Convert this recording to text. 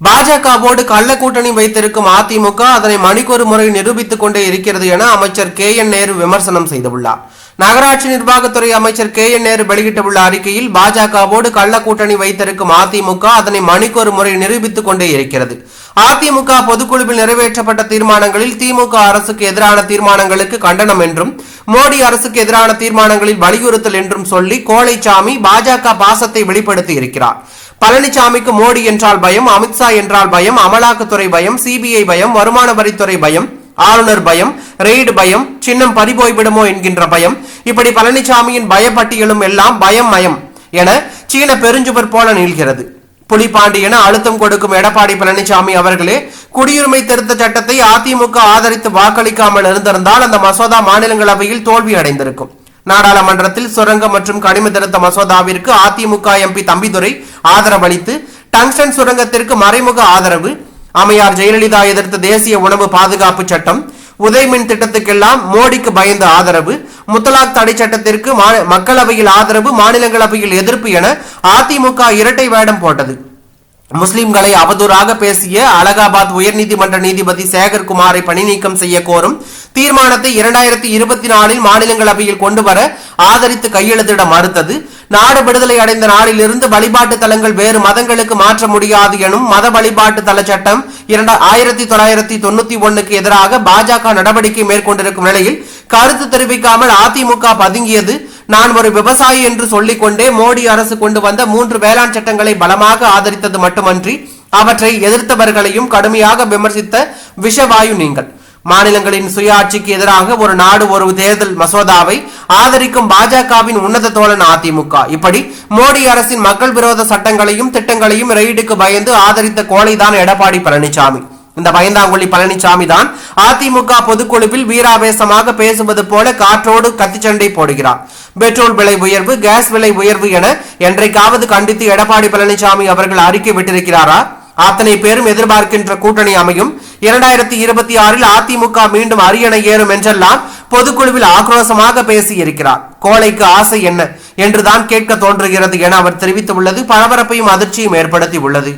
பாஜகவோடு கள்ள கூட்டணி வைத்திருக்கும் அதிமுக அதனை மணிக்கொரு முறை நிரூபித்துக் கொண்டே இருக்கிறது என அமைச்சர் KN நேரு விமர்சனம் செய்துள்ளார். நகராட்சி நிர்வாகத்துறை அமைச்சர் KN நேரு வெளியிட்டுள்ள அறிக்கையில் பாஜகவோடு கள்ள கூட்டணி வைத்திருக்கும் அதிமுக அதனை மணிக்கொரு முறை நிரூபித்துக் கொண்டே இருக்கிறது. அதிமுக பொதுக்குழுவில் நிறைவேற்றப்பட்ட தீர்மானங்களில் திமுக அரசுக்கு எதிரான தீர்மானங்களுக்கு கண்டனம் என்றும் மோடி அரசுக்கு எதிரான தீர்மானங்களில் வலியுறுத்தல் என்றும் சொல்லி கோழைச்சாமி பாஜக பாசத்தை வெளிப்படுத்தி இருக்கிறார். பழனிசாமிக்கு மோடி என்றால் பயம், அமித்ஷா என்றால் பயம், அமலாக்கத்துறை பயம், CBI பயம், வருமான வரித்துறை பயம், ஆளுநர் பயம், ரெய்டு பயம், சின்னம் பறிபோய்விடுமோ என்கின்ற பயம், இப்படி பழனிசாமியின் பயப்பட்டியலும் எல்லாம் பயம் மயம் என சீன பெருஞ்சுவர் போல நீள்கிறது. புலிபாண்டி என அழுத்தம் கொடுக்கும் எடப்பாடி பழனிசாமி அவர்களே குடியுரிமை திருத்த சட்டத்தை அதிமுக ஆதரித்து வாக்களிக்காமல் இருந்திருந்தால் அந்த மசோதா மாநிலங்களவையில் தோல்வி அடைந்திருக்கும். நாடாளுமன்றத்தில் சுரங்க மற்றும் கனிம திருத்த மசோதாவிற்கு அதிமுக MP தம்பிதுரை ஆதரவளித்து டங்ஸ்டன் சுரங்கத்திற்கு மறைமுக ஆதரவு, அம்மையார் ஜெயலலிதா எதிர்த்த தேசிய உணவு பாதுகாப்பு சட்டம், உதயமின் திட்டத்துக்கெல்லாம் மோடிக்கு பயந்த ஆதரவு, முத்தலாக் தடை சட்டத்திற்கு மக்களவையில் ஆதரவு, மாநிலங்களவையில் எதிர்ப்பு என அதிமுக இரட்டை வேடம் போட்டது. முஸ்லிம்களை அவதூறாக பேசிய அலகாபாத் உயர்நீதிமன்ற நீதிபதி சேகர்குமாரை பணி நீக்கம் செய்ய கோரும் தீர்மானத்தை 2024 மாநிலங்களவையில் கொண்டு வர ஆதரித்து கையெழுத்திட மறுத்தது. நாடு விடுதலை அடைந்த நாளிலிருந்து வழிபாட்டு தலங்கள் வேறு மதங்களுக்கு மாற்ற முடியாது எனும் மத வழிபாட்டு தல சட்டம் 1991க்கு எதிராக பாஜக நடவடிக்கை மேற்கொண்டிருக்கும் நிலையில் கருத்து தெரிவிக்காமல் அதிமுக பதுங்கியது. நான் ஒரு விவசாயி என்று சொல்லிக் கொண்டே மோடி அரசு கொண்டு வந்த 3 வேளாண் சட்டங்களை பலமாக ஆதரித்தது மட்டுமன்றி அவற்றை எதிர்த்தவர்களையும் கடுமையாக விமர்சித்த விஷவாயு நீங்கள். மாநிலங்களின் சுயாட்சிக்கு எதிராக ஒரு நாடு ஒரு தேர்தல் மசோதாவை ஆதரிக்கும் பாஜகவின் உன்னத தோழன் அதிமுக. இப்படி மோடி அரசின் மக்கள் விரோத சட்டங்களையும் திட்டங்களையும் ரெய்டுக்கு பயந்து ஆதரித்த கோழைதான் எடப்பாடி பழனிசாமி. இந்த பயந்தாங்குழி பழனிசாமி தான் அதிமுக பொதுக்குழுவில் வீராவேசமாக பேசுவது போல காற்றோடு கத்திச்சண்டை போடுகிறார். பெட்ரோல் விலை உயர்வு, கேஸ் விலை உயர்வு என என்றைக்காவது கண்டித்து எடப்பாடி பழனிசாமி அவர்கள் அறிக்கை விட்டிருக்கிறாரா? அத்தனை பேரும் எதிர்பார்க்கின்ற கூட்டணி அமையும். 2026 அதிமுக மீண்டும் அரியணை ஏறும் என்றெல்லாம் பொதுக்குழுவில் ஆக்ரோஷமாக பேசி இருக்கிறார். கோழைக்கு ஆசை என்ன என்றுதான் கேட்க தோன்றுகிறது என அவர் தெரிவித்துள்ளது பரபரப்பையும் அதிர்ச்சியும் ஏற்படுத்தி உள்ளது.